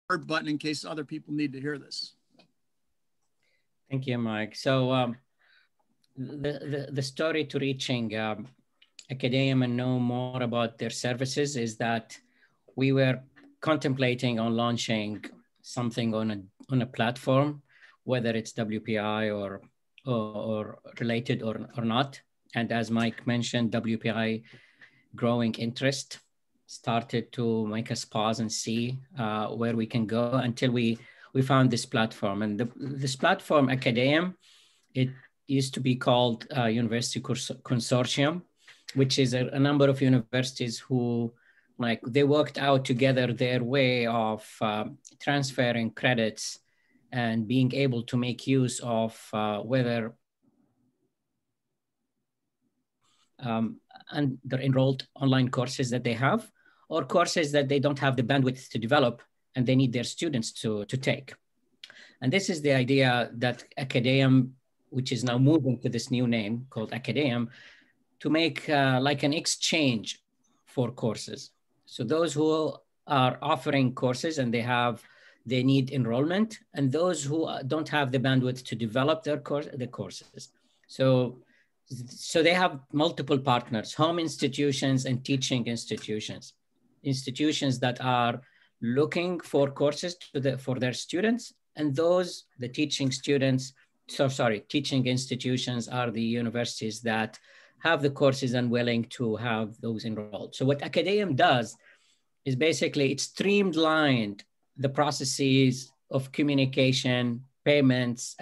button in case other people need to hear this. Thank you, Mike. So the story to reaching Acadeum and know more about their services is that we were contemplating on launching something on a platform, whether it's WPI or related or not. And as Mike mentioned, WPI growing interest started to make us pause and see where we can go until we found this platform. And this platform, Acadeum, it used to be called University Consortium, which is a number of universities who, like, they worked out together their way of transferring credits and being able to make use of whether and their enrolled online courses that they have, or courses that they don't have the bandwidth to develop and they need their students to take. And this is the idea that Acadeum, which is now moving to this new name called Acadeum, to make like an exchange for courses. So those who are offering courses and they need enrollment, and those who don't have the bandwidth to develop the courses. So they have multiple partners: home institutions and teaching institutions that are looking for courses for their students, and the teaching institutions are the universities that have the courses and willing to have those enrolled. So what Acadeum does is basically it streamlined the processes of communication, payments,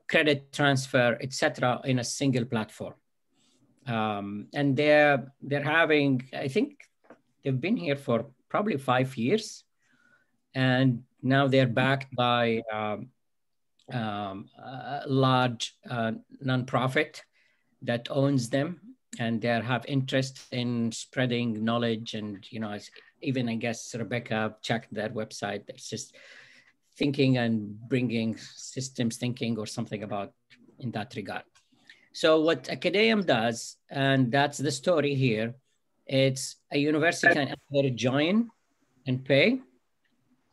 credit transfer, etc., in a single platform. And they're having, I think they've been here for probably 5 years, and now they're backed by a large nonprofit that owns them, and they have interest in spreading knowledge. And, you know, even I guess Rebecca checked their website. It's just thinking and bringing systems thinking or something about in that regard. So what Acadeum does, and that's the story here, it's a university can either join and pay.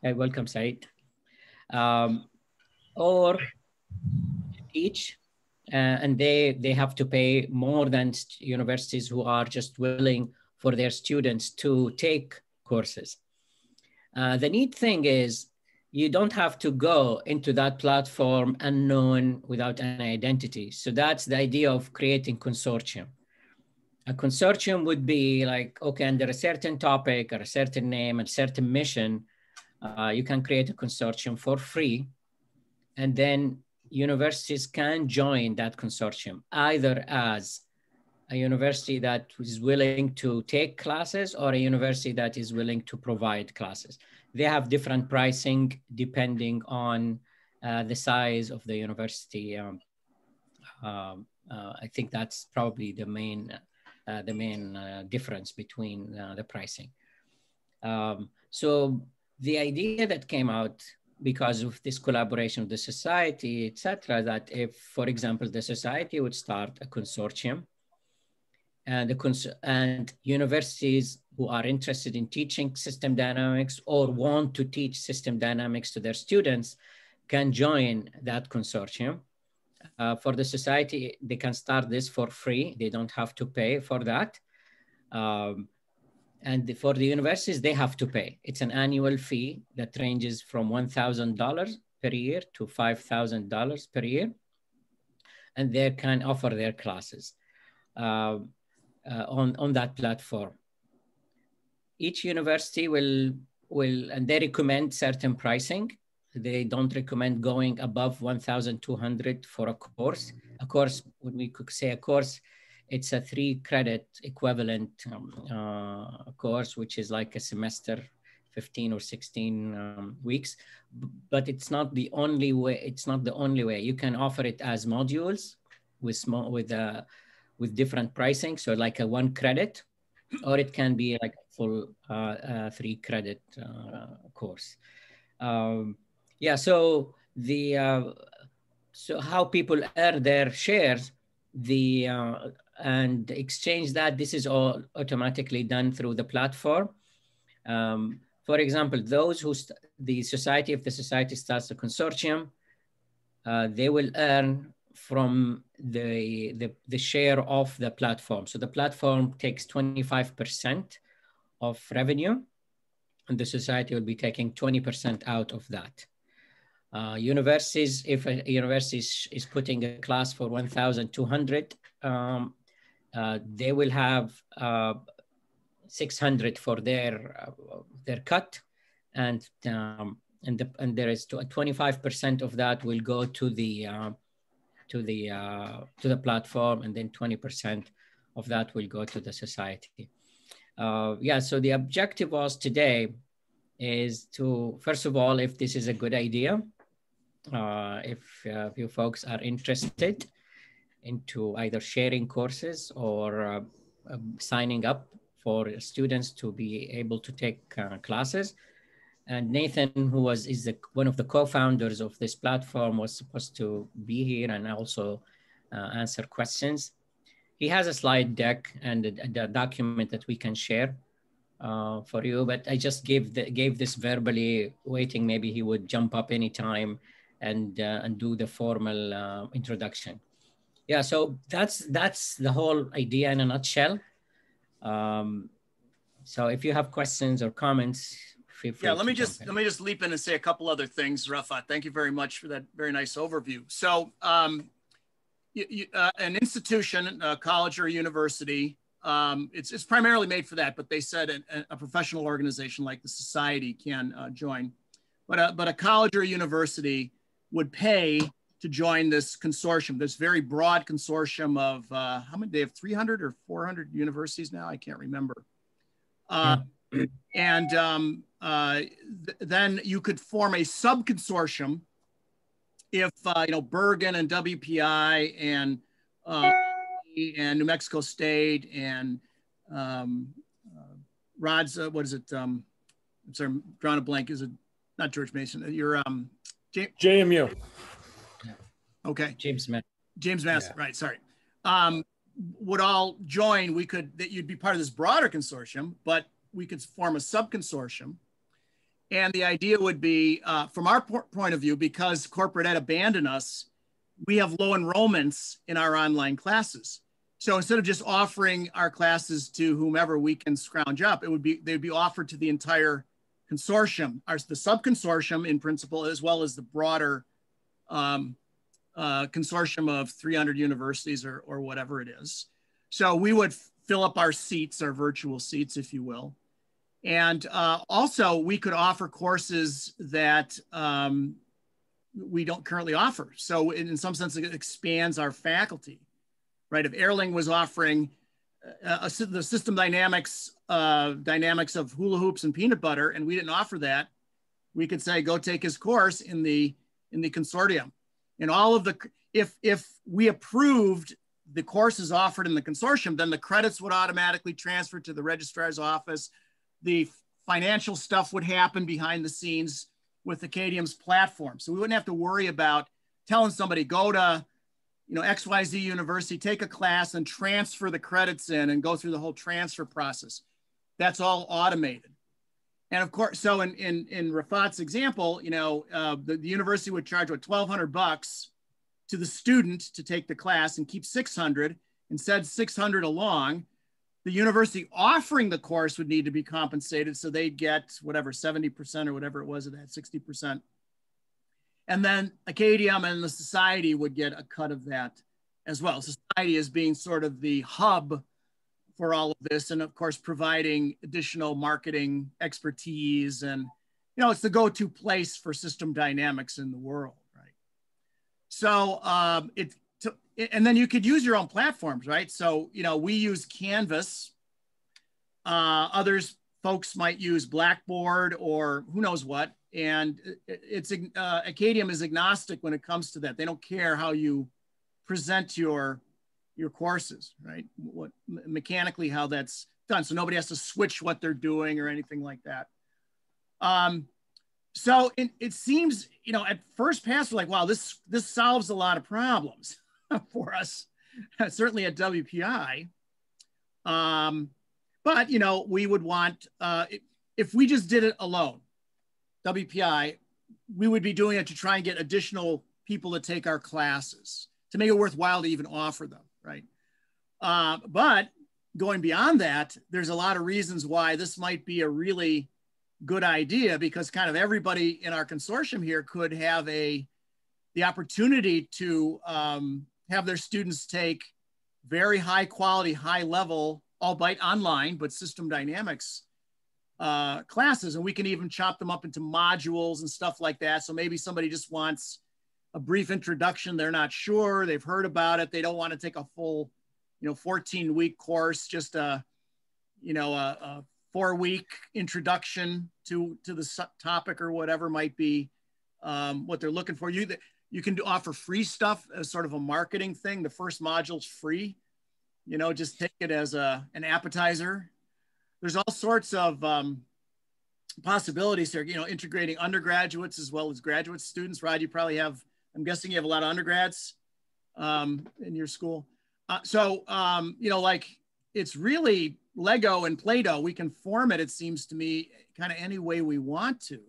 Hey, welcome, Said. Or teach, and they have to pay more than universities who are just willing for their students to take courses. The neat thing is you don't have to go into that platform unknown without an identity. So that's the idea of creating consortium. A consortium would be like, okay, under a certain topic or a certain name and certain mission, you can create a consortium for free. And then universities can join that consortium, either as a university that is willing to take classes or a university that is willing to provide classes. They have different pricing depending on the size of the university. I think that's probably the main difference between the pricing. So the idea that came out because of this collaboration with the society, et cetera, that if, for example, the society would start a consortium, and universities who are interested in teaching system dynamics or want to teach system dynamics to their students can join that consortium. For the society, they can start this for free. They don't have to pay for that. And for the universities, they have to pay. It's an annual fee that ranges from $1,000 per year to $5,000 per year. And they can offer their classes on that platform. Each university will, and they recommend certain pricing. They don't recommend going above 1,200 for a course. A course, when we could say a course, it's a 3-credit equivalent course, which is like a semester, 15 or 16 weeks. But it's not the only way. It's not the only way. You can offer it as modules with different pricing. So like a 1 credit, or it can be like a full 3-credit course. Yeah. So so how people earn their shares, and exchange that, this is all automatically done through the platform. For for example, those who, the society, if the society starts a consortium, they will earn from the share of the platform. So the platform takes 25% of revenue, and the society will be taking 20% out of that. Universities, if a university is putting a class for 1,200, they will have 600 for their cut, and there is 25% of that will go to the platform, and then 20% of that will go to the society. Yeah, so the objective was today is to, first of all, if this is a good idea, if you folks are interested into either sharing courses or signing up for students to be able to take classes. And Nathan, who is one of the co-founders of this platform, was supposed to be here and also answer questions. He has a slide deck and a document that we can share for you, but I just gave this verbally, waiting maybe he would jump up anytime and do the formal introduction. Yeah, so that's the whole idea in a nutshell. So if you have questions or comments, feel free. Yeah, let me just leap in and say a couple other things, Rafat. Thank you very much for that very nice overview. So an institution, a college or a university, it's primarily made for that, but they said a professional organization like the society can join. But a college or a university would pay to join this consortium, this very broad consortium of, how many, they have 300 or 400 universities now? I can't remember. And then you could form a sub-consortium if, Bergen and WPI and New Mexico State and Rod's, what is it? I'm sorry, I'm drawing a blank. Is it not George Mason? You're JMU. Okay. James Madison, yeah. Right. Sorry. Would all join. That you'd be part of this broader consortium, but we could form a sub-consortium. And the idea would be, from our point of view, because corporate ed abandoned us, we have low enrollments in our online classes. So instead of just offering our classes to whomever we can scrounge up, they'd be offered to the entire consortium, the sub-consortium in principle, as well as the broader consortium of 300 universities or whatever it is. So we would fill up our seats, our virtual seats, if you will. And also we could offer courses that we don't currently offer. So in some sense, it expands our faculty, right? If Erling was offering the system dynamics of hula hoops and peanut butter, and we didn't offer that, we could say, go take his course in the consortium. And all of if we approved the courses offered in the consortium, then the credits would automatically transfer to the registrar's office. The financial stuff would happen behind the scenes with Acadeum's platform. So we wouldn't have to worry about telling somebody, go to XYZ University, take a class and transfer the credits in and go through the whole transfer process. That's all automated. And of course, so in Rafat's example, the university would charge $1,200 to the student to take the class and keep 600 and send 600 along. The university offering the course would need to be compensated, so they'd get whatever, 70% or whatever it was of that, 60%. And then Acadeum and the society would get a cut of that as well. Society is being sort of the hub for all of this, and of course, providing additional marketing expertise, and it's the go-to place for system dynamics in the world, right? So and then you could use your own platforms, right? So we use Canvas. Folks might use Blackboard or who knows what, and Acadeum is agnostic when it comes to that. They don't care how you present your courses, right? Mechanically how that's done. So nobody has to switch what they're doing or anything like that. So it seems, at first pass, we're like, wow, this solves a lot of problems for us, certainly at WPI. But, we would want, if we just did it alone, WPI, we would be doing it to try and get additional people to take our classes, to make it worthwhile to even offer them, right? But going beyond that, there's a lot of reasons why this might be a really good idea, because kind of everybody in our consortium here could have the opportunity to have their students take very high quality, high level, albeit online, but system dynamics classes. And we can even chop them up into modules and stuff like that. So maybe somebody just wants a brief introduction. They're not sure, they've heard about it. They don't want to take a full, 14-week course, just a 4-week introduction to the topic or whatever might be what they're looking for. You can offer free stuff as sort of a marketing thing. The first module's free, just take it as an appetizer. There's all sorts of possibilities here, integrating undergraduates as well as graduate students. Rod, you probably have, I'm guessing you have a lot of undergrads in your school. Like it's really Lego and Play-Doh. We can form it, it seems to me, kind of any way we want to.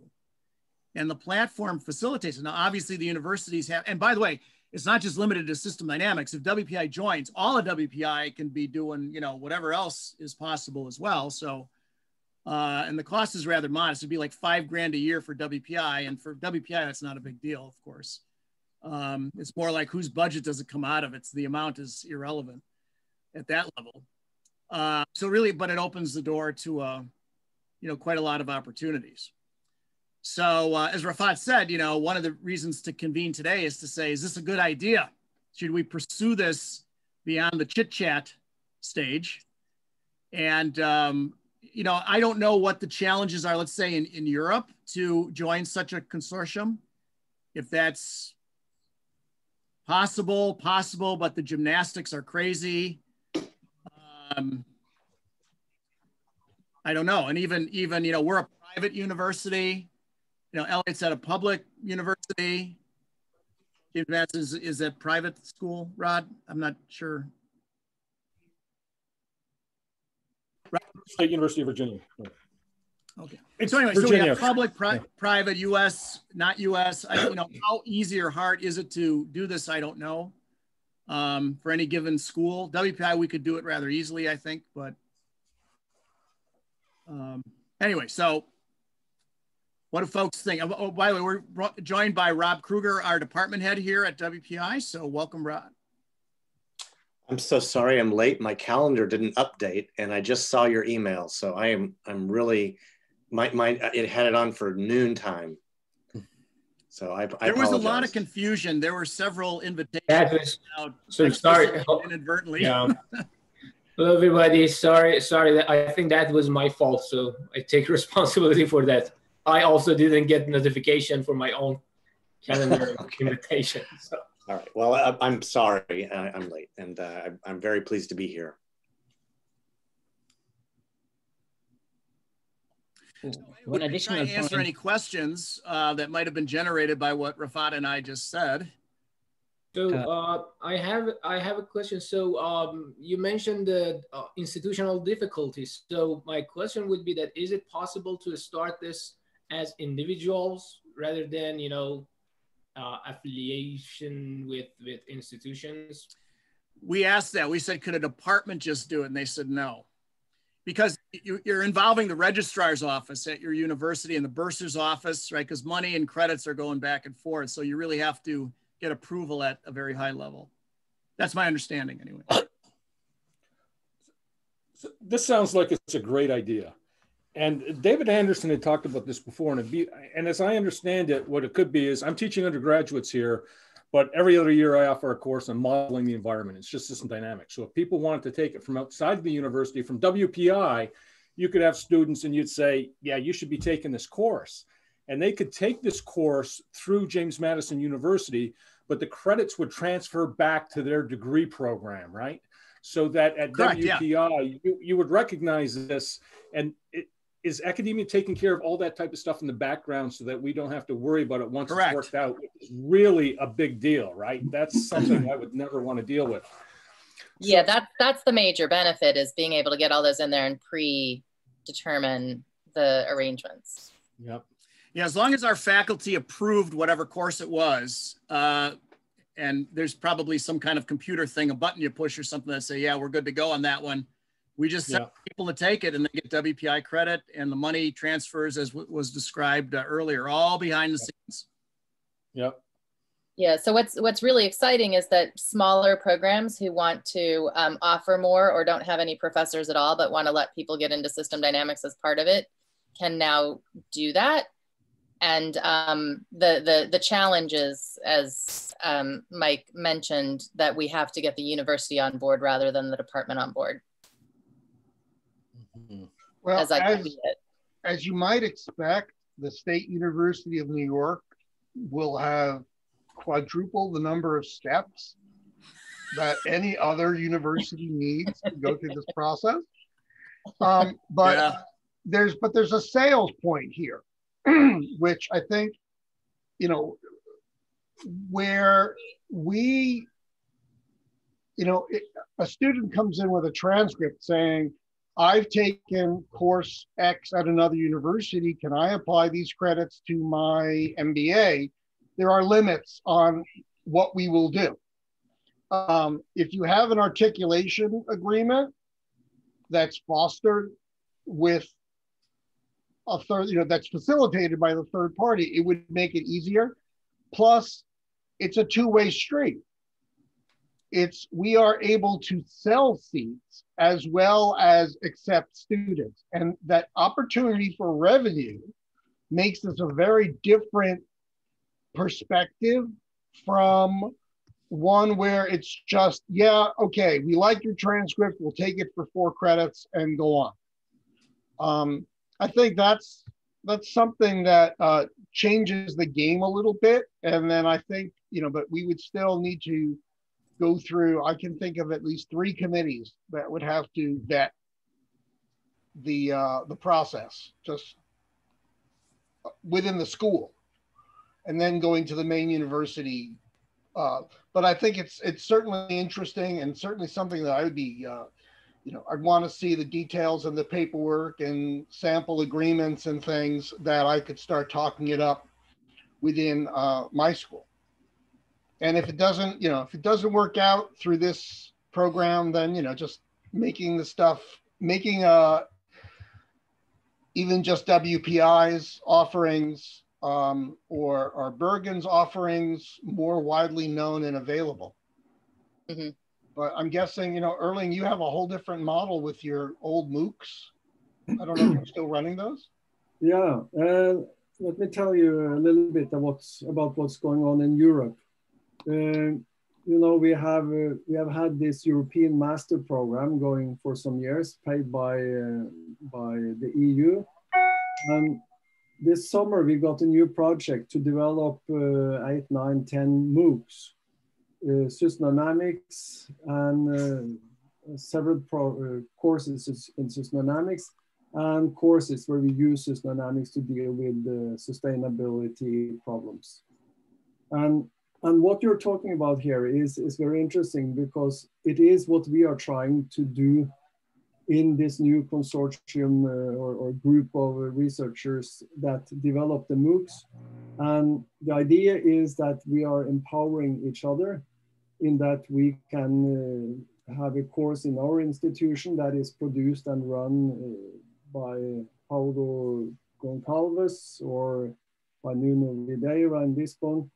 And the platform facilitates it. Now, obviously the universities have, and by the way, it's not just limited to system dynamics. If WPI joins, all of WPI can be doing, whatever else is possible as well. So, and the cost is rather modest. It'd be like $5,000 a year for WPI. And for WPI, that's not a big deal, of course. It's more like whose budget does it come out of? The amount is irrelevant at that level. So really, but it opens the door to, quite a lot of opportunities. So as Rafat said, one of the reasons to convene today is to say, is this a good idea? Should we pursue this beyond the chit chat stage? And, I don't know what the challenges are, let's say in Europe, to join such a consortium. If that's possible, but the gymnastics are crazy. I don't know. And even we're a private university. Elliot's at a public university. James Madison is a private school, Rod? I'm not sure. State University of Virginia. Okay. So anyway, Virginia. So we have public, private, U.S., not U.S. How easy or hard is it to do this? I don't know. For any given school, WPI, we could do it rather easily, I think. But anyway, so what do folks think? Oh, by the way, we're joined by Rob Kruger, our department head here at WPI. So welcome, Rob. I'm so sorry I'm late. My calendar didn't update, and I just saw your email. So I'm really, it had it on for noon time. So I there was a lot of confusion. There were several invitations. That was, so sorry. Inadvertently. Yeah. Hello, everybody. Sorry. I think that was my fault. So I take responsibility for that. I also didn't get notification for my own calendar invitation. So. All right. Well, I'm sorry. I'm late, and I'm very pleased to be here. One additional point. Answer any questions that might have been generated by what Rafat and I just said. So I have a question. So you mentioned the institutional difficulties. So my question would be that, is it possible to start this as individuals rather than, affiliation with institutions? We asked that. We said, could a department just do it? And they said no. Because you're involving the registrar's office at your university and the bursar's office, right? Because money and credits are going back and forth. So you really have to get approval at a very high level. That's my understanding anyway. So this sounds like it's a great idea. And David Anderson had talked about this before. And as I understand it, what it could be is I'm teaching undergraduates here, but every other year I offer a course on modeling the environment. It's just system dynamics. So if people wanted to take it from outside of the university, from WPI, you could have students and you'd say, yeah, you should be taking this course. And they could take this course through James Madison University, but the credits would transfer back to their degree program, right? So that at Correct, WPI, yeah. you would recognize this. And is academia taking care of all that type of stuff in the background so that we don't have to worry about it once Correct. It's worked out? It's really a big deal, right? That's something I would never want to deal with. Yeah, that's the major benefit, is being able to get all those in there and predetermine the arrangements. Yep. Yeah, as long as our faculty approved whatever course it was, and there's probably some kind of computer thing, a button you push or something that say, yeah, we're good to go on that one. We just send people to take it and they get WPI credit, and the money transfers as was described earlier, all behind the scenes. Yep. Yeah, so what's really exciting is that smaller programs who want to offer more or don't have any professors at all, but want to let people get into system dynamics as part of it, can now do that. And the challenge is, as Mike mentioned, that we have to get the university on board rather than the department on board. Well, as you might expect, the State University of New York will have quadruple the number of steps that any other university needs to go through this process. There's a sales point here, which I think, you know, where we, you know, a student comes in with a transcript saying, I've taken course X at another university. Can I apply these credits to my MBA? There are limits on what we will do. If you have an articulation agreement that's fostered with a third, you know, that's facilitated by the third party, it would make it easier. Plus, it's a two-way street. We are able to sell seats as well as accept students. And that opportunity for revenue makes this a very different perspective from one where it's just, yeah, okay, we like your transcript, we'll take it for 4 credits and go on. I think that's something that changes the game a little bit. And then I think, you know, but we would still need to go through, I can think of at least 3 committees that would have to vet the process just within the school, and then going to the main university. But I think it's certainly interesting, and certainly something that I would be, you know, I'd want to see the details and the paperwork and sample agreements and things that I could start talking it up within my school. And if it doesn't, you know, if it doesn't work out through this program, then, you know, just making the stuff, making even just WPI's offerings or Bergen's offerings more widely known and available. Mm-hmm. But I'm guessing, you know, Erling, you have a whole different model with your old MOOCs. I don't know if you're still running those. Yeah, let me tell you a little bit about what's going on in Europe. You know, we have had this European Master Program going for some years, paid by the EU. And this summer we got a new project to develop 8, 9, 10 MOOCs, Systemdynamics, and several courses in Systemdynamics, and courses where we use Systemdynamics to deal with sustainability problems. And what you're talking about here is very interesting, because it is what we are trying to do in this new consortium or group of researchers that develop the MOOCs. And the idea is that we are empowering each other in that we can have a course in our institution that is produced and run by Paulo Goncalves or by Nuno Videira in Lisbon.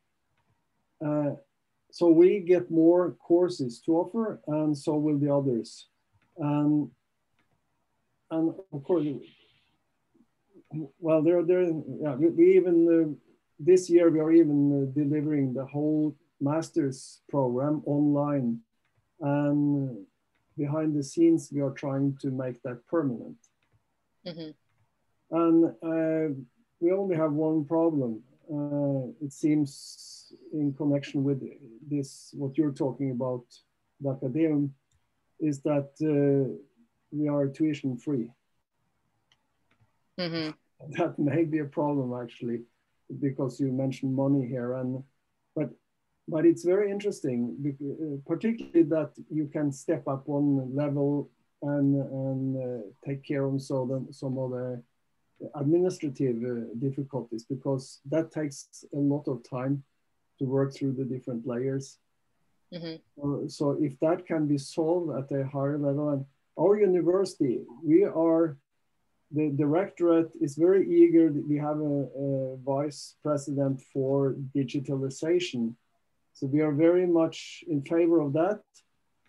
So we get more courses to offer, and so will the others. And of course, well, we even this year we are even delivering the whole master's program online, and behind the scenes we are trying to make that permanent. Mm-hmm. And we only have one problem. It seems in connection with this, what you're talking about, the Acadeum, is that we are tuition free. Mm-hmm. That may be a problem actually, because you mentioned money here, but it's very interesting, particularly that you can step up one level and take care of some of the administrative difficulties, because that takes a lot of time to work through the different layers. So if that can be solved at a higher level, and our university, the directorate is very eager. We have a vice president for digitalization. So we are very much in favor of that.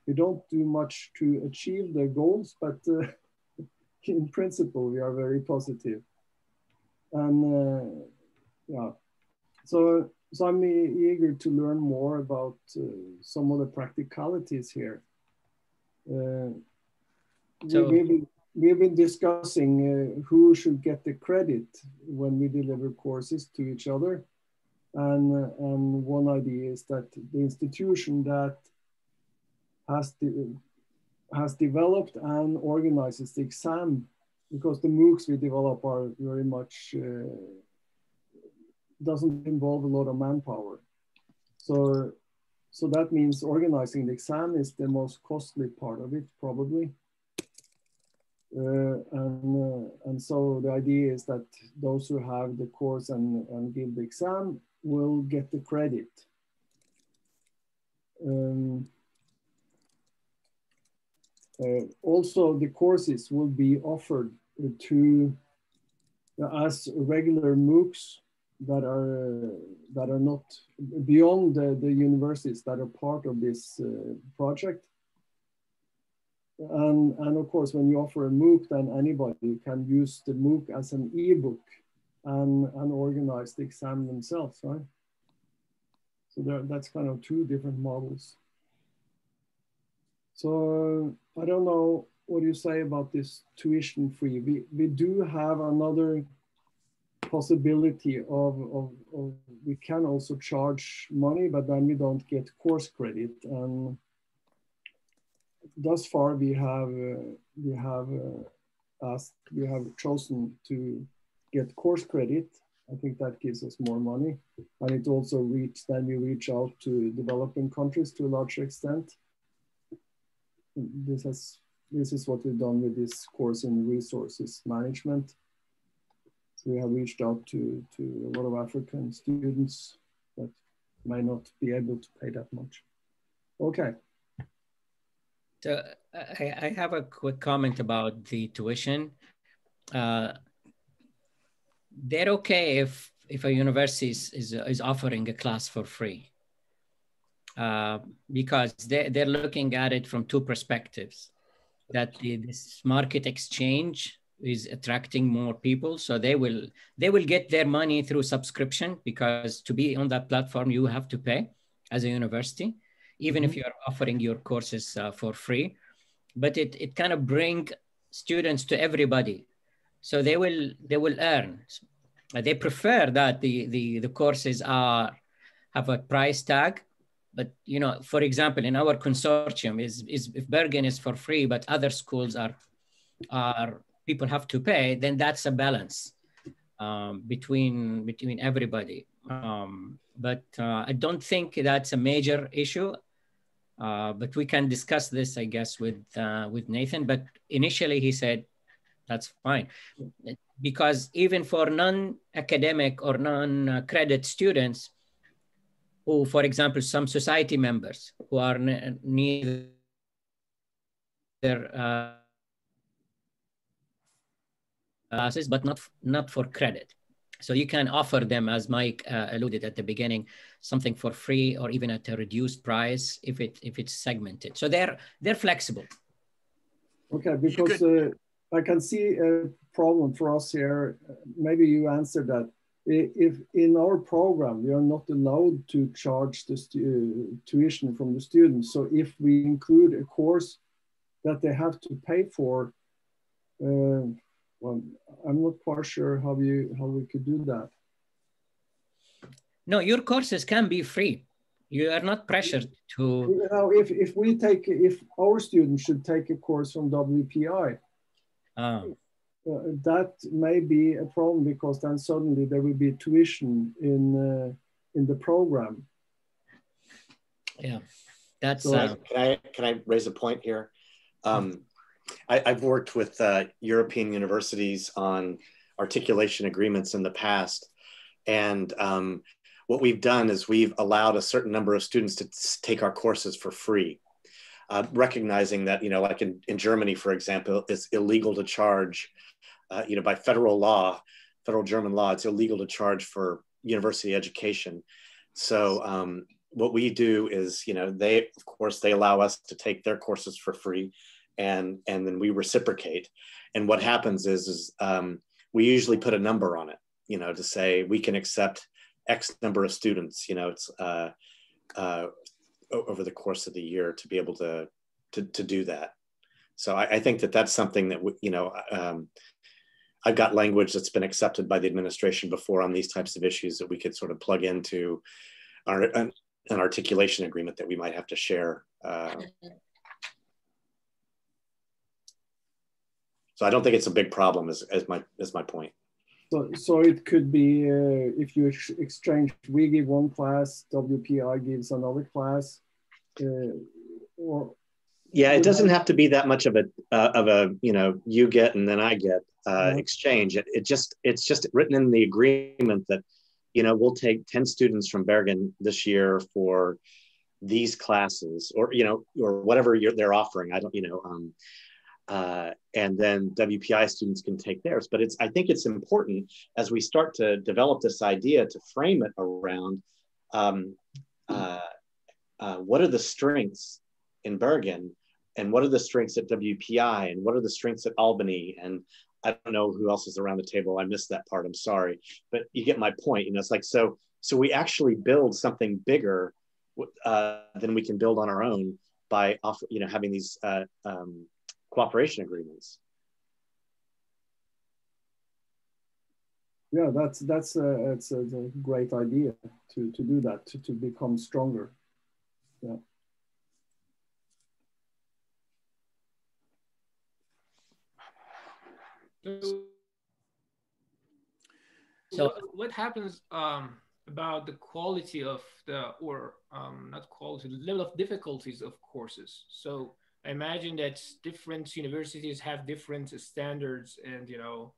We don't do much to achieve the goals, but in principle, we are very positive. And yeah, so I'm eager to learn more about some of the practicalities here. We've been discussing who should get the credit when we deliver courses to each other. And one idea is that the institution that has developed and organizes the exam, because the MOOCs we develop are very much, doesn't involve a lot of manpower. So that means organizing the exam is the most costly part of it, probably. And so the idea is that those who have the course and give the exam will get the credit. Also, the courses will be offered as regular MOOCs that are not beyond the universities that are part of this project. And of course, when you offer a MOOC, then anybody can use the MOOC as an ebook and organize the exam themselves, right? So that's kind of two different models. So I don't know what you say about this tuition free. We do have another possibility of we can also charge money, but then we don't get course credit. And thus far we have chosen to get course credit. I think that gives us more money, and it also we reach out to developing countries to a large extent. This is what we've done with this course in resources management. So we have reached out to a lot of African students that may not be able to pay that much. Okay. So I have a quick comment about the tuition. They're okay if a university is offering a class for free, because they're looking at it from two perspectives. That this market exchange is attracting more people, so they will get their money through subscription, because to be on that platform you have to pay as a university, even if you are offering your courses for free. But it kind of bring students to everybody, so they will earn. They prefer that the courses have a price tag. But you know, for example, in our consortium, is if Bergen is for free, but other schools are people have to pay, then that's a balance between everybody. But I don't think that's a major issue. But we can discuss this, I guess, with Nathan. But initially, he said that's fine, because even for non-academic or non-credit students, who, for example, some society members who are neither classes, but not for credit. So you can offer them, as Mike alluded at the beginning, something for free or even at a reduced price if it's segmented. So they're flexible. Okay, because I can see a problem for us here. Maybe you answered that. If in our program we are not allowed to charge the tuition from the students, so if we include a course that they have to pay for, well, I'm not quite sure how we could do that. No, your courses can be free. You are not pressured to. You know, if our students should take a course from WPI, that may be a problem, because then suddenly there will be tuition in the program. Yeah, that's. So, can I raise a point here? I've worked with European universities on articulation agreements in the past. And what we've done is we've allowed a certain number of students to take our courses for free, recognizing that, you know, like in Germany, for example, it's illegal to charge, you know, by federal law, federal German law, it's illegal to charge for university education. So what we do is, you know, they, of course, they allow us to take their courses for free, and then we reciprocate. And what happens is we usually put a number on it, you know, to say we can accept X number of students, you know, it's over the course of the year to be able to do that. So I think that that's something that, you know, I've got language that's been accepted by the administration before on these types of issues that we could sort of plug into an articulation agreement that we might have to share. So I don't think it's a big problem as my point. So it could be if you exchange, we give one class, WPI gives another class, or yeah, it doesn't have to be that much of a you know, you get and then I get exchange. It's just written in the agreement that, you know, we'll take 10 students from Bergen this year for these classes, or, you know, or whatever they're offering. I don't, you know, and then WPI students can take theirs. But I think it's important as we start to develop this idea to frame it around what are the strengths in Bergen, and what are the strengths at WPI, and what are the strengths at Albany, and I don't know who else is around the table. I missed that part. I'm sorry, but you get my point. You know, it's like, so we actually build something bigger than we can build on our own by you know, having these cooperation agreements. Yeah, it's a great idea to do that, to become stronger. Yeah. So what happens about the quality of not quality, the level of difficulties of courses? So I imagine that different universities have different standards, and, you know,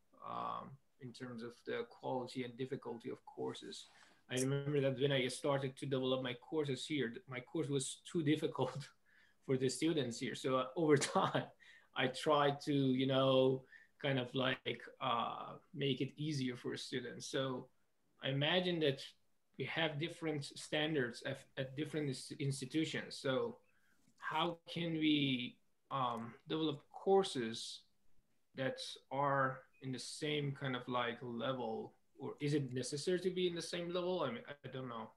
in terms of the quality and difficulty of courses. I remember that when I started to develop my courses here, my course was too difficult for the students here. So over time, I tried to, you know, kind of like make it easier for students. So I imagine that we have different standards at different institutions. So how can we develop courses that are in the same kind of like level, or is it necessary to be in the same level? I mean, I don't know.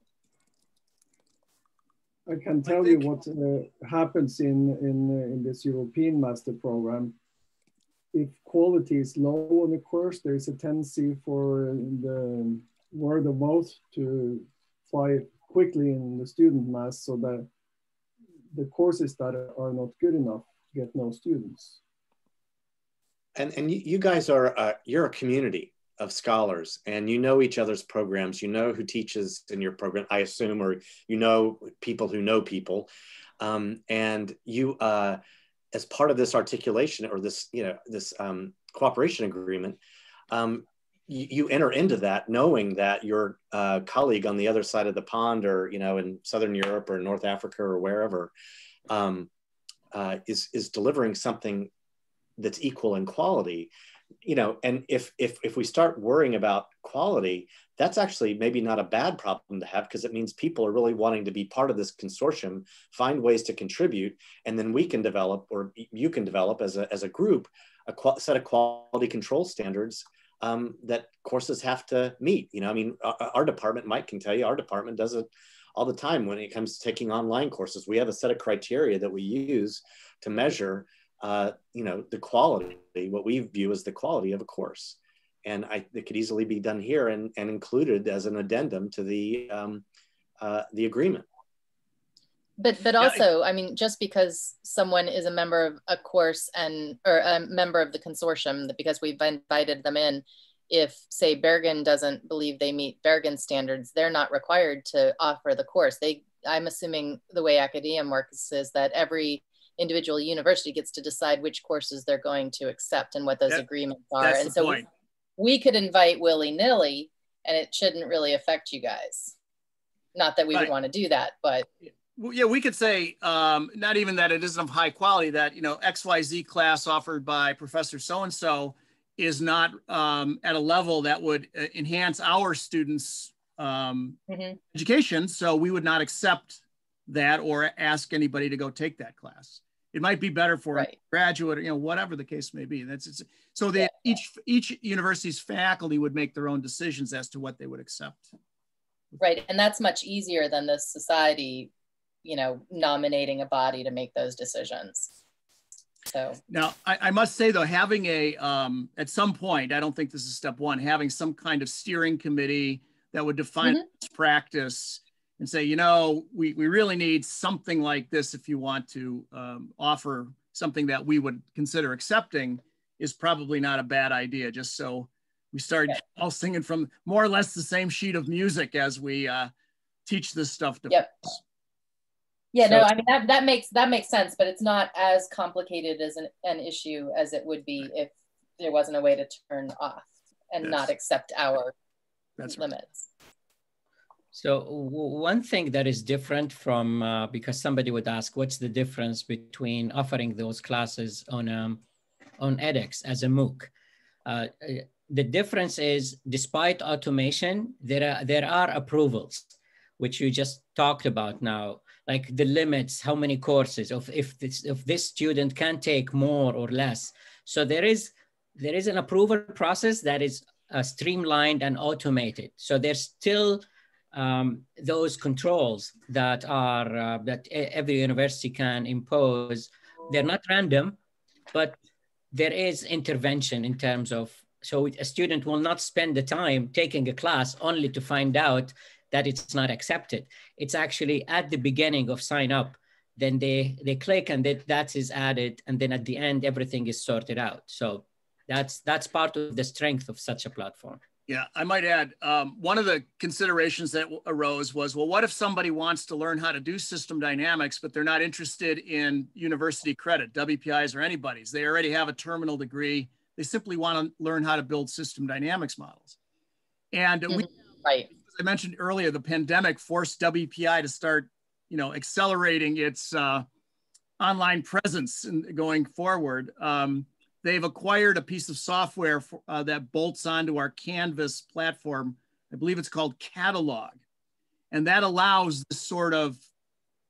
I can tell you what happens in this European master program. If quality is low on the course, there is a tendency for the word of mouth to fly quickly in the student mass, so that the courses that are not good enough get no students. And you guys are, you're a community of scholars, and you know each other's programs, you know who teaches in your program, I assume, or you know people who know people. And you, as part of this articulation, or this, you know, this cooperation agreement, you enter into that knowing that your colleague on the other side of the pond, or, you know, in Southern Europe or North Africa or wherever, is delivering something that's equal in quality, you know. And if we start worrying about quality, that's actually maybe not a bad problem to have, because it means people are really wanting to be part of this consortium, find ways to contribute, and then we can develop, or you can develop as a group, a set of quality control standards that courses have to meet. You know, I mean, our department, Mike can tell you, our department does it all the time when it comes to taking online courses. We have a set of criteria that we use to measure you know, the quality, what we view as the quality of a course. And it could easily be done here and included as an addendum to the agreement. But also, I mean, just because someone is a member of a course or a member of the consortium, that because we've invited them in, if say Bergen doesn't believe they meet Bergen standards, they're not required to offer the course. I'm assuming the way Acadeum works is that every individual university gets to decide which courses they're going to accept and what those agreements are. That's and the so point. we could invite willy-nilly and it shouldn't really affect you guys. Not that we would want to do that, but. Well, yeah, we could say, not even that it isn't of high quality, that, you know, XYZ class offered by Professor so-and-so is not at a level that would enhance our students' education. So we would not accept that or ask anybody to go take that class. It might be better for a graduate, or, you know, whatever the case may be. So they, each university's faculty would make their own decisions as to what they would accept. Right, and that's much easier than the society, you know, nominating a body to make those decisions. So now I must say though, having a, at some point, I don't think this is step one, having some kind of steering committee that would define practice and say, you know, we really need something like this if you want to offer something that we would consider accepting, is probably not a bad idea, just so we start all singing from more or less the same sheet of music as we teach this stuff to folks. Yeah, so, no, I mean, that makes sense, but it's not as complicated as an issue as it would be if there wasn't a way to turn off and not accept our limits. So one thing that is different from, because somebody would ask, what's the difference between offering those classes on edX as a MOOC? The difference is, despite automation, there are approvals, which you just talked about now, like the limits, how many courses, if this student can take more or less. So there is an approval process that is streamlined and automated. So there's still those controls that are that every university can impose. They're not random, but there is intervention in terms of, so a student will not spend the time taking a class only to find out that it's not accepted. It's actually at the beginning of sign up, then they click and that is added, and then at the end everything is sorted out. So that's part of the strength of such a platform. Yeah, I might add, one of the considerations that arose was, well, what if somebody wants to learn how to do system dynamics, but they're not interested in university credit, WPIs or anybody's? They already have a terminal degree. They simply want to learn how to build system dynamics models. And we, as I mentioned earlier, the pandemic forced WPI to start, you know, accelerating its online presence going forward. They've acquired a piece of software that bolts onto our Canvas platform. I believe it's called Catalog. And that allows this sort of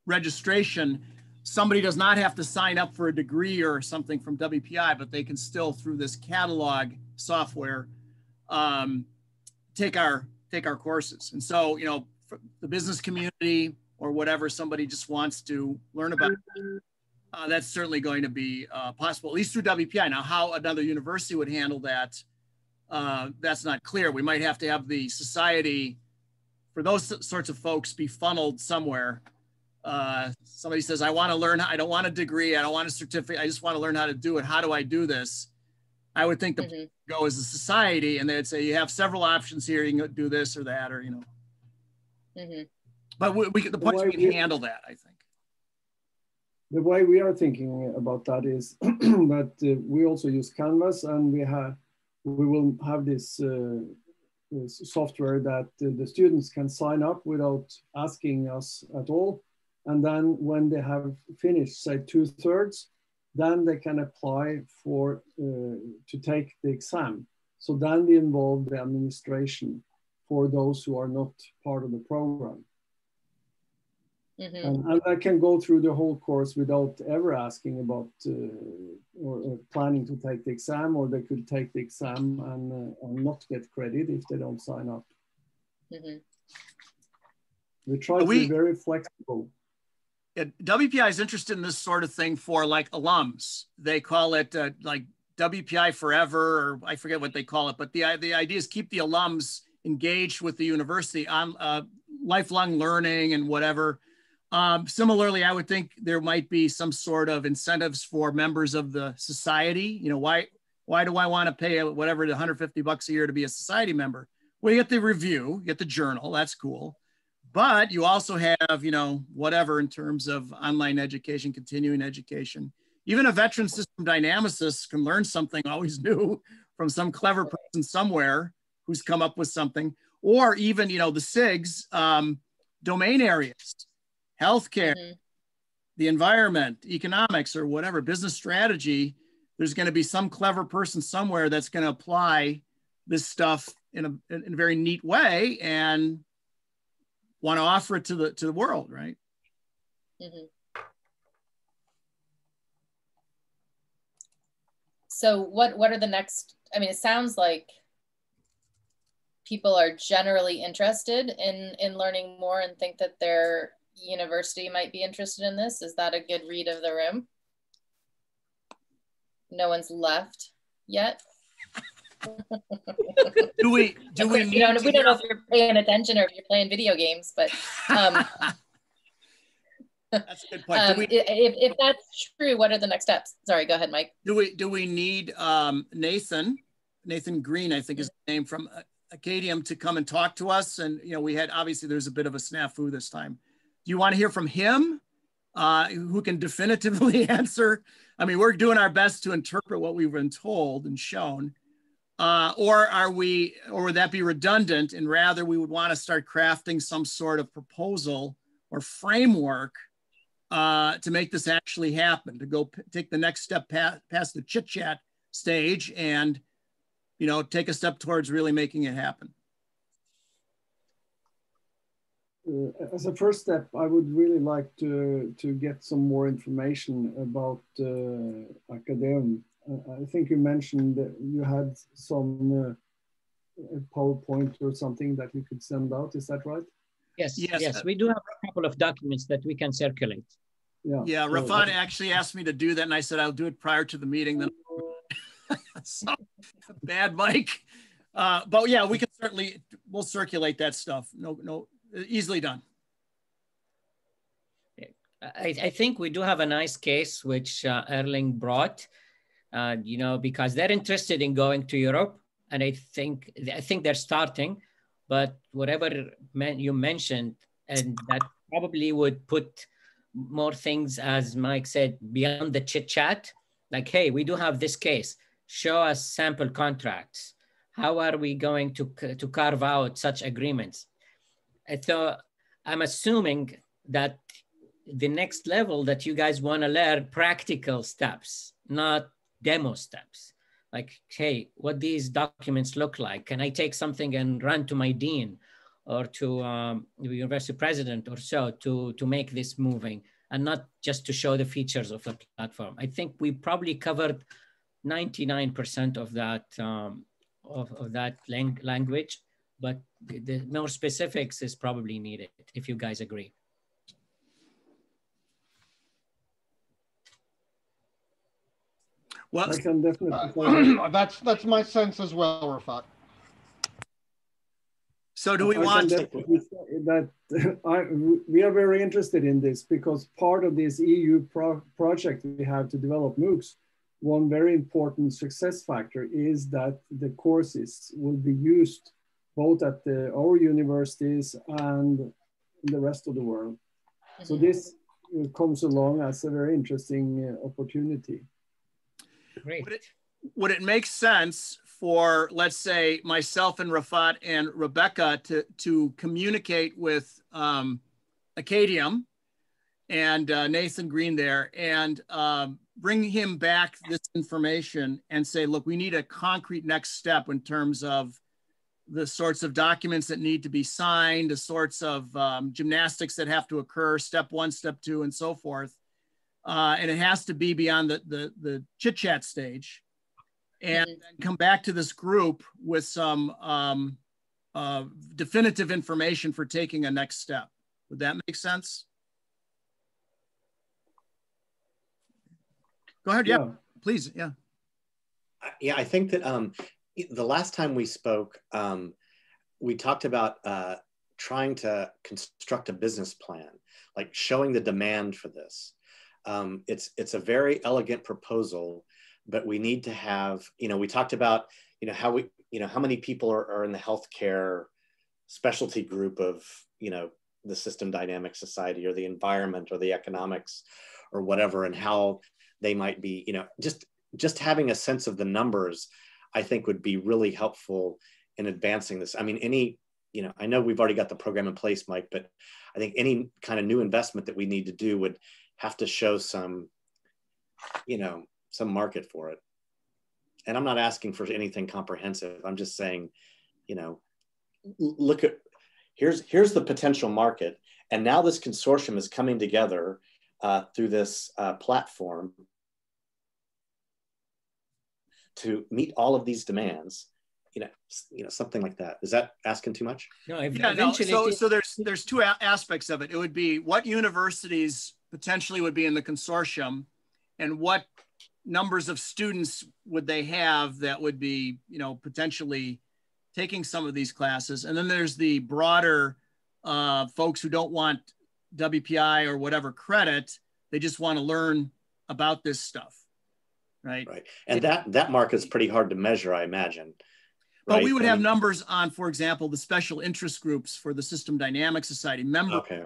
registration. Somebody does not have to sign up for a degree or something from WPI, but they can still, through this Catalog software, take our courses. And so, you know, for the business community or whatever, somebody just wants to learn about it, that's certainly going to be possible, at least through WPI. Now, how another university would handle that, that's not clear. We might have to have the society, for those sorts of folks, be funneled somewhere. Somebody says, I want to learn, I don't want a degree, I don't want a certificate, I just want to learn how to do it. How do I do this? I would think the go as a society, and they'd say, you have several options here, you can do this or that, or, you know. But the point is we can handle that, I think. The way we are thinking about that is that we also use Canvas, and we will have this software that the students can sign up without asking us at all. And then when they have finished, say 2/3, then they can apply for to take the exam. So then we involve the administration for those who are not part of the program. And I can go through the whole course without ever asking about or planning to take the exam, or they could take the exam and not get credit if they don't sign up. We try to be very flexible. WPI is interested in this sort of thing for like alums. They call it like WPI Forever, or I forget what they call it, but the idea is keep the alums engaged with the university on lifelong learning and whatever. Similarly, I would think there might be some sort of incentives for members of the society. You know, why do I want to pay whatever, $150 a year to be a society member? Well, you get the review, you get the journal, that's cool. But you also have, you know, whatever in terms of online education, continuing education. Even a veteran system dynamicist can learn something always new from some clever person somewhere who's come up with something, or even, you know, the SIGs, domain areas, healthcare, the environment, economics, or whatever, business strategy. There's going to be some clever person somewhere that's going to apply this stuff in a very neat way and want to offer it to the world, right? So what are the next, I mean, it sounds like people are generally interested in learning more and think that their university might be interested in this. Is that a good read of the room? No one's left yet. do we need we don't know if you're paying attention or if you're playing video games, but that's a good point. If that's true, what are the next steps? Sorry, go ahead, Mike. Do we need Nathan Green, I think is the name, from Acadeum to come and talk to us? And you know, we had, obviously there's a bit of a snafu this time. Do you want to hear from him, who can definitively answer? I mean, we're doing our best to interpret what we've been told and shown, or would that be redundant? And rather, we would want to start crafting some sort of proposal or framework to make this actually happen, to go take the next step past the chit chat stage and, you know, take a step towards really making it happen. As a first step, I would really like to get some more information about Acadeum. I think you mentioned that you had some PowerPoint or something that you could send out. Is that right? Yes, yes. We do have a couple of documents that we can circulate. Yeah, Rafat actually asked me to do that, and I said I'll do it prior to the meeting. Then, so, bad Mike. But yeah, we'll circulate that stuff. No, easily done. I think we do have a nice case which Erling brought, you know, because they're interested in going to Europe, and I think they're starting. But whatever you mentioned, and that probably would put more things, as Mike said, beyond the chit chat. Like, hey, we do have this case. Show us sample contracts. How are we going to carve out such agreements? So I'm assuming that the next level that you guys want to learn practical steps, not demo steps. Like, hey, what these documents look like. Can I take something and run to my dean or to the university president or so to make this moving, and not just to show the features of the platform? I think we probably covered 99% of that of that language, but the more specifics is probably needed, if you guys agree. Well, I can definitely that's my sense as well, Rafat. So do we want that we are very interested in this, because part of this EU project we have to develop MOOCs, one very important success factor is that the courses will be used both at our universities and the rest of the world. So this comes along as a very interesting opportunity. Great. Would it make sense for, let's say, myself and Rafat and Rebecca to communicate with Acadeum and Nathan Green there, and bring him back this information and say, look, we need a concrete next step in terms of the sorts of documents that need to be signed, the sorts of gymnastics that have to occur, step 1, step 2, and so forth. And it has to be beyond the chit chat stage, and then come back to this group with some definitive information for taking a next step. Would that make sense? Go ahead. Yeah, please. Yeah. Yeah, I think that the last time we spoke, we talked about trying to construct a business plan, like showing the demand for this. It's a very elegant proposal, but we need to have, we talked about, how many people are in the healthcare specialty group of, the System Dynamics Society or the environment or the economics or whatever, and how they might be, just having a sense of the numbers. I think would be really helpful in advancing this. I mean, I know we've already got the program in place, Mike, but I think any kind of new investment that we need to do would have to show some market for it. And I'm not asking for anything comprehensive. I'm just saying, look at, here's the potential market. And now this consortium is coming together through this platform to meet all of these demands. Something like that. Is that asking too much? No, so there's two aspects of it. It would be what universities potentially would be in the consortium, and what numbers of students would they have that would be, potentially taking some of these classes. And then there's the broader folks who don't want WPI or whatever credit. They just want to learn about this stuff, right? Right. And that market's pretty hard to measure, I imagine. But right? we would have numbers on, for example, the special interest groups for the System Dynamics Society. Okay.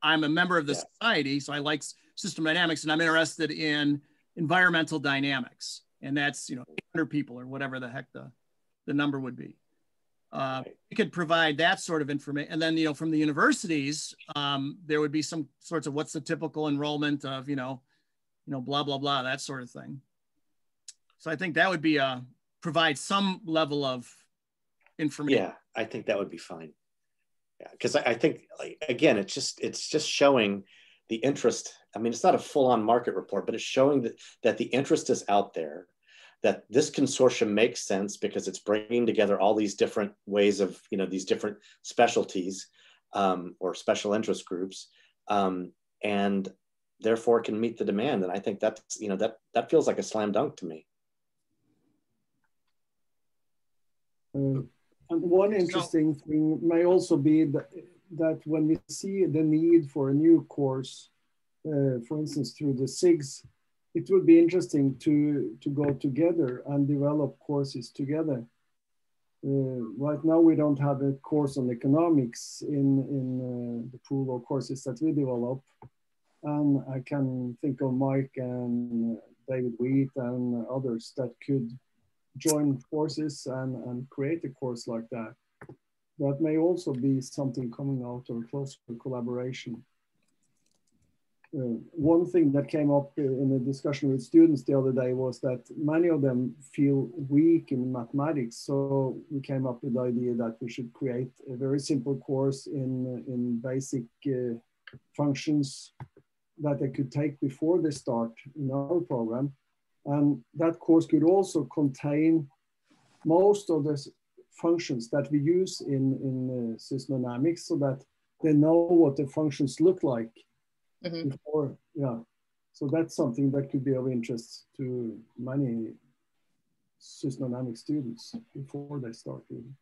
I'm a member of the society, so I like system dynamics, and I'm interested in environmental dynamics. And that's, 800 people or whatever the heck the number would be. We could provide that sort of information. And then, from the universities, there would be some sorts of what's the typical enrollment of, blah, blah, blah, that sort of thing. So I think that would be provide some level of information. Yeah, I think that would be fine. Yeah, because I think, again, it's just showing the interest. I mean, it's not a full-on market report, but it's showing that the interest is out there, that this consortium makes sense because it's bringing together all these different ways of, these different specialties or special interest groups, and therefore can meet the demand. And I think that's, that feels like a slam dunk to me. And one interesting thing may also be that when we see the need for a new course, for instance, through the SIGs, it would be interesting to go together and develop courses together. Right now, we don't have a course on economics in the pool of courses that we develop. And I can think of Mike and David Wheat and others that could join forces and create a course like that. That may also be something coming out of closer collaboration. One thing that came up in a discussion with students the other day was that many of them feel weak in mathematics. So we came up with the idea that we should create a very simple course in basic functions that they could take before they start in our program. And that course could also contain most of the functions that we use in systemdynamics, so that they know what the functions look like before. Yeah, so that's something that could be of interest to many systemdynamics students before they start reading.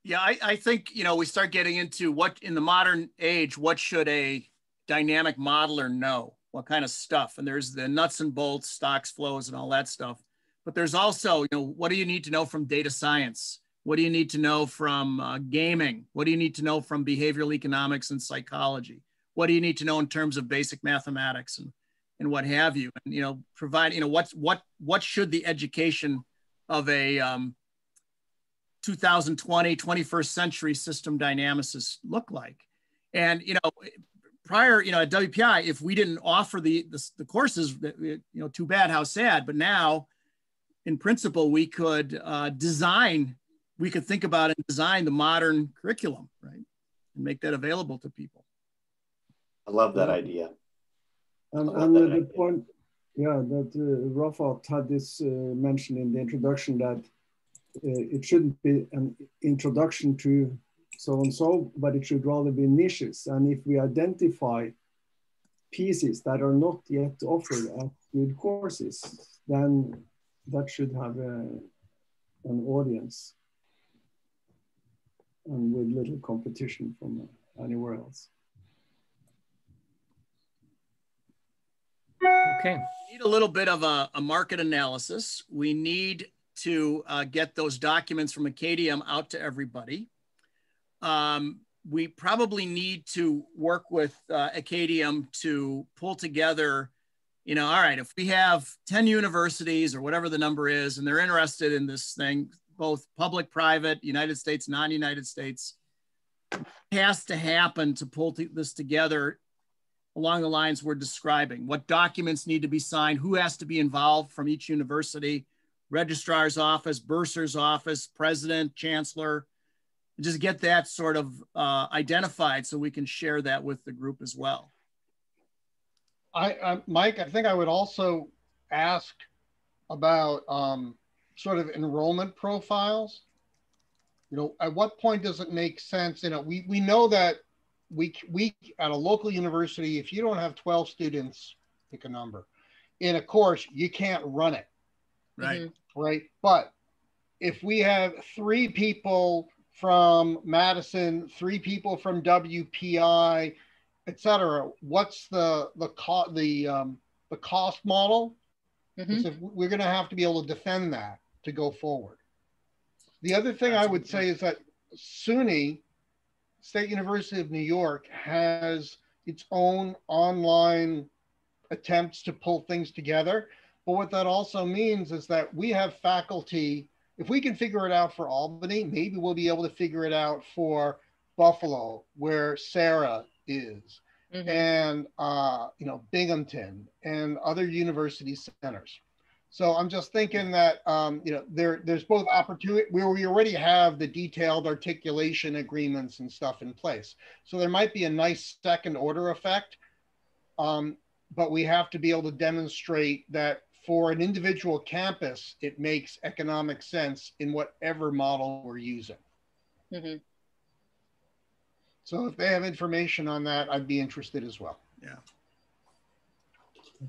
Yeah, I think, we start getting into what in the modern age, what should a dynamic modeler know? What kind of stuff? And there's the nuts and bolts, stocks, flows, and all that stuff. But there's also, what do you need to know from data science? What do you need to know from gaming? What do you need to know from behavioral economics and psychology? What do you need to know in terms of basic mathematics and what have you? And, provide, what should the education of a 2020, 21st century system dynamicist look like? And, prior, at WPI, if we didn't offer the courses, too bad, how sad. But now, in principle, we could think about and design the modern curriculum, right? And make that available to people. I love that idea. And the point, that Rafat had this mentioned in the introduction, that it shouldn't be an introduction to so-and-so, but it should rather be niches. And if we identify pieces that are not yet offered as good courses, then that should have an audience and with little competition from anywhere else. Okay. We need a little bit of a market analysis. We need to get those documents from Acadeum out to everybody. We probably need to work with Acadeum to pull together you know, all right, if we have 10 universities or whatever the number is, and they're interested in this thing, both public, private, United States, non-United States, it has to happen to pull this together along the lines we're describing. What documents need to be signed, who has to be involved from each university, registrar's office, bursar's office, president, chancellor, just get that sort of identified so we can share that with the group as well. Mike, I think I would also ask about sort of enrollment profiles. You know, at what point does it make sense? You know, we know that we at a local university, if you don't have 12 students, pick a number, in a course, you can't run it. Right. Right. But if we have 3 people from Madison, 3 people from WPI, et cetera, what's the cost model? So we're going to have to be able to defend that to go forward. The other thing I would say is that SUNY, State University of New York, has its own online attempts to pull things together. But what that also means is that we have faculty, if we can figure it out for Albany, maybe we'll be able to figure it out for Buffalo, where Sarah is, and you know, Binghamton and other university centers. So I'm just thinking that you know, there's both opportunity where we already have the detailed articulation agreements and stuff in place. So there might be a nice second order effect, but we have to be able to demonstrate that for an individual campus, it makes economic sense in whatever model we're using. So if they have information on that, I'd be interested as well. Yeah.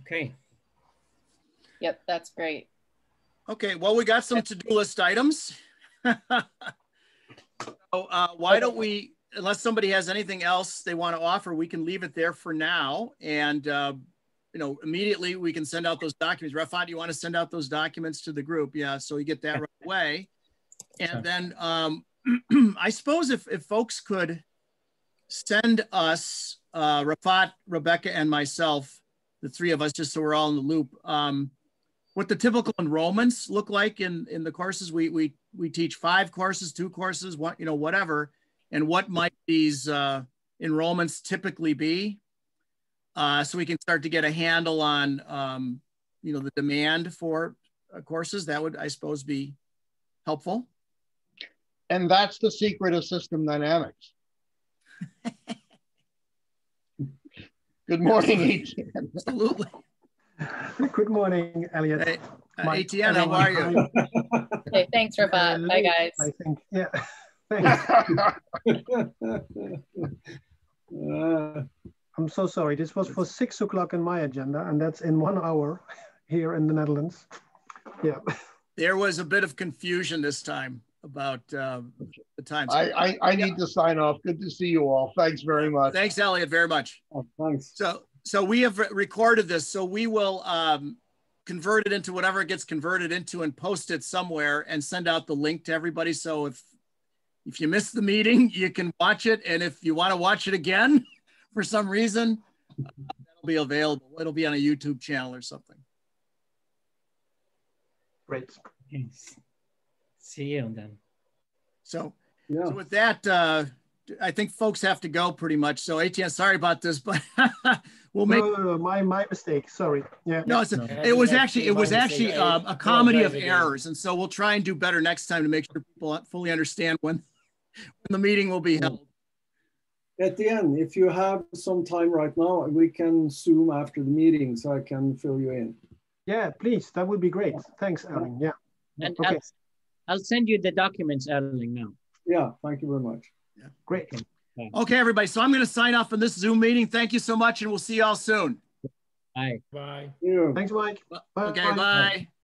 Okay. Yep, that's great. Okay, well, we got some to-do list items. So, why don't we, unless somebody has anything else they want to offer, we can leave it there for now. And, you know, immediately we can send out those documents. Rafat, you want to send out those documents to the group? Yeah, so you get that right away. And then I suppose if folks could send us, Rafat, Rebecca, and myself, the 3 of us, just so we're all in the loop, what the typical enrollments look like in the courses. We teach 5 courses, 2 courses, what, you know, whatever, and what might these enrollments typically be, so we can start to get a handle on, you know, the demand for courses. That would, I suppose, be helpful. And that's the secret of system dynamics. Good morning, Etienne. Absolutely. Good morning, Elliot. Hey, Etienne, how are you? Okay, thanks, Rafat. Bye, guys. I think, yeah. Thanks. I'm so sorry. This was for 6 o'clock in my agenda, and that's in 1 hour here in the Netherlands. Yeah. There was a bit of confusion this time about the times. I need to sign off. Good to see you all. Thanks very much. Thanks, Elliot, very much. Oh, thanks. So we have recorded this, so we will convert it into whatever it gets converted into and post it somewhere and send out the link to everybody. So if you missed the meeting, you can watch it. And if you want to watch it again for some reason, that'll be available. It'll be on a YouTube channel or something. Great. Thanks. See you then. So with that, I think folks have to go pretty much. So Etienne, sorry about this, but we'll make. No, my mistake. Sorry. Yeah. No, it was actually a comedy of errors, and so we'll try and do better next time to make sure people fully understand when the meeting will be held. At the end, if you have some time right now, we can Zoom after the meeting so I can fill you in. Yeah, please. That would be great. Thanks, Erling. Yeah. And okay. I'll send you the documents, Erling, now. Yeah, thank you very much. Yeah. Great. Okay, everybody. So I'm going to sign off on this Zoom meeting. Thank you so much, and we'll see you all soon. Bye. Bye. Yeah. Thanks, Mike. Okay, bye.